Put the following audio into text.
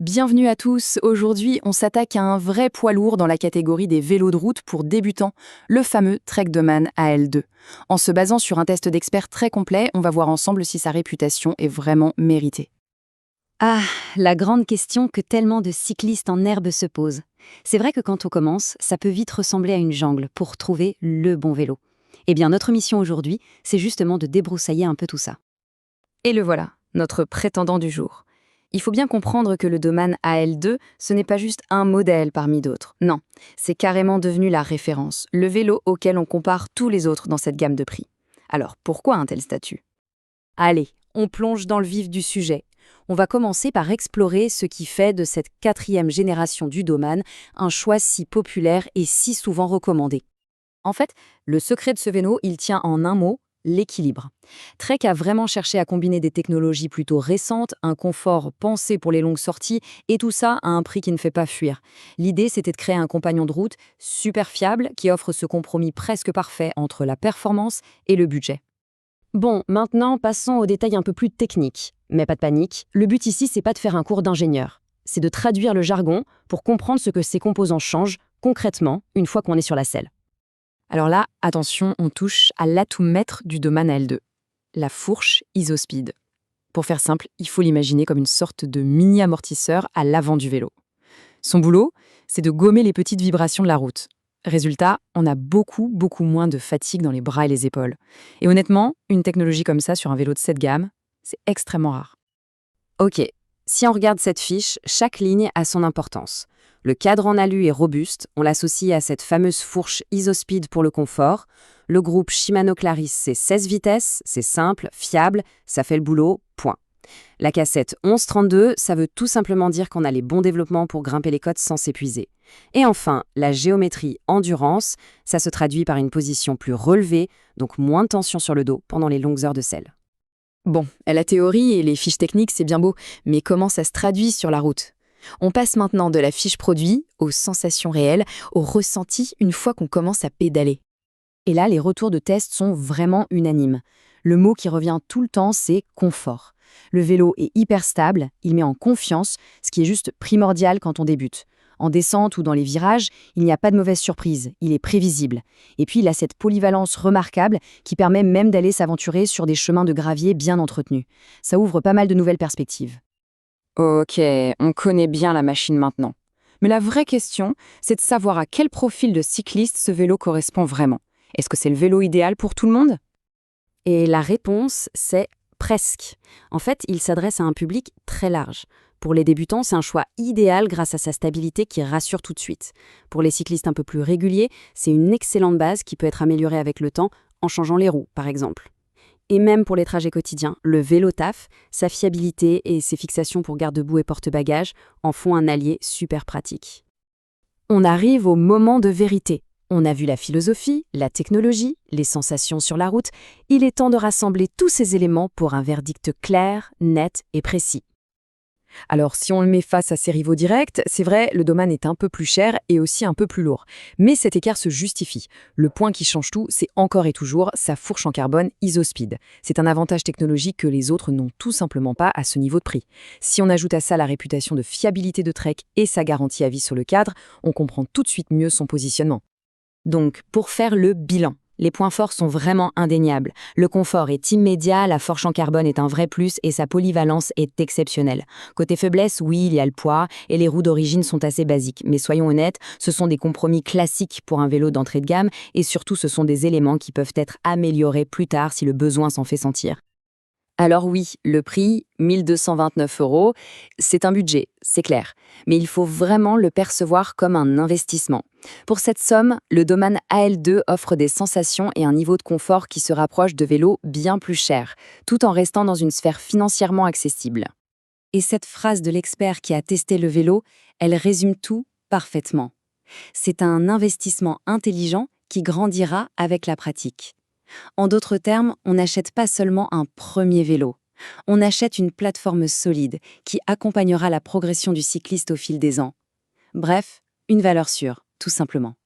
Bienvenue à tous, aujourd'hui on s'attaque à un vrai poids lourd dans la catégorie des vélos de route pour débutants, le fameux Trekdoman AL2. En se basant sur un test d'expert très complet, on va voir ensemble si sa réputation est vraiment méritée. Ah, la grande question que tellement de cyclistes en herbe se posent. C'est vrai que quand on commence, ça peut vite ressembler à une jungle pour trouver le bon vélo. Eh bien, notre mission aujourd'hui, c'est justement de débroussailler un peu tout ça. Et le voilà, notre prétendant du jour. Il faut bien comprendre que le Doman AL2, ce n'est pas juste un modèle parmi d'autres. Non, c'est carrément devenu la référence, le vélo auquel on compare tous les autres dans cette gamme de prix. Alors, pourquoi un tel statut? Allez, on plonge dans le vif du sujet. On va commencer par explorer ce qui fait de cette 4e génération du Doman un choix si populaire et si souvent recommandé. En fait, le secret de ce vélo, il tient en un mot, l'équilibre. Trek a vraiment cherché à combiner des technologies plutôt récentes, un confort pensé pour les longues sorties, et tout ça à un prix qui ne fait pas fuir. L'idée, c'était de créer un compagnon de route super fiable qui offre ce compromis presque parfait entre la performance et le budget. Bon, maintenant, passons aux détails un peu plus techniques. Mais pas de panique, le but ici, c'est pas de faire un cours d'ingénieur. C'est de traduire le jargon pour comprendre ce que ces composants changent concrètement une fois qu'on est sur la selle. Alors là, attention, on touche à l'atout maître du Doman AL2, la fourche IsoSpeed. Pour faire simple, il faut l'imaginer comme une sorte de mini-amortisseur à l'avant du vélo. Son boulot, c'est de gommer les petites vibrations de la route. Résultat, on a beaucoup moins de fatigue dans les bras et les épaules. Et honnêtement, une technologie comme ça sur un vélo de cette gamme, c'est extrêmement rare. Ok, si on regarde cette fiche, chaque ligne a son importance. Le cadre en alu est robuste, on l'associe à cette fameuse fourche IsoSpeed pour le confort. Le groupe Shimano Claris, c'est 16 vitesses, c'est simple, fiable, ça fait le boulot, point. La cassette 1132, ça veut tout simplement dire qu'on a les bons développements pour grimper les côtes sans s'épuiser. Et enfin, la géométrie endurance, ça se traduit par une position plus relevée, donc moins de tension sur le dos pendant les longues heures de selle. Bon, la théorie et les fiches techniques, c'est bien beau, mais comment ça se traduit sur la route? On passe maintenant de la fiche produit aux sensations réelles, au ressenti une fois qu'on commence à pédaler. Et là, les retours de test sont vraiment unanimes. Le mot qui revient tout le temps, c'est confort. Le vélo est hyper stable, il met en confiance, ce qui est juste primordial quand on débute. En descente ou dans les virages, il n'y a pas de mauvaise surprise, il est prévisible. Et puis il a cette polyvalence remarquable qui permet même d'aller s'aventurer sur des chemins de gravier bien entretenus. Ça ouvre pas mal de nouvelles perspectives. Ok, on connaît bien la machine maintenant. Mais la vraie question, c'est de savoir à quel profil de cycliste ce vélo correspond vraiment. Est-ce que c'est le vélo idéal pour tout le monde? Et la réponse, c'est presque. En fait, il s'adresse à un public très large. Pour les débutants, c'est un choix idéal grâce à sa stabilité qui rassure tout de suite. Pour les cyclistes un peu plus réguliers, c'est une excellente base qui peut être améliorée avec le temps en changeant les roues, par exemple. Et même pour les trajets quotidiens, le vélo taf, sa fiabilité et ses fixations pour garde-boue et porte-bagages en font un allié super pratique. On arrive au moment de vérité. On a vu la philosophie, la technologie, les sensations sur la route. Il est temps de rassembler tous ces éléments pour un verdict clair, net et précis. Alors, si on le met face à ses rivaux directs, c'est vrai, le Doman est un peu plus cher et aussi un peu plus lourd. Mais cet écart se justifie. Le point qui change tout, c'est encore et toujours sa fourche en carbone IsoSpeed. C'est un avantage technologique que les autres n'ont tout simplement pas à ce niveau de prix. Si on ajoute à ça la réputation de fiabilité de Trek et sa garantie à vie sur le cadre, on comprend tout de suite mieux son positionnement. Donc, pour faire le bilan, les points forts sont vraiment indéniables. Le confort est immédiat, la forge en carbone est un vrai plus et sa polyvalence est exceptionnelle. Côté faiblesse, oui, il y a le poids et les roues d'origine sont assez basiques. Mais soyons honnêtes, ce sont des compromis classiques pour un vélo d'entrée de gamme et surtout ce sont des éléments qui peuvent être améliorés plus tard si le besoin s'en fait sentir. Alors oui, le prix, 1229 €, c'est un budget, c'est clair. Mais il faut vraiment le percevoir comme un investissement. Pour cette somme, le Doman AL2 offre des sensations et un niveau de confort qui se rapproche de vélos bien plus chers, tout en restant dans une sphère financièrement accessible. Et cette phrase de l'expert qui a testé le vélo, elle résume tout parfaitement. C'est un investissement intelligent qui grandira avec la pratique. En d'autres termes, on n'achète pas seulement un premier vélo. On achète une plateforme solide qui accompagnera la progression du cycliste au fil des ans. Bref, une valeur sûre, tout simplement.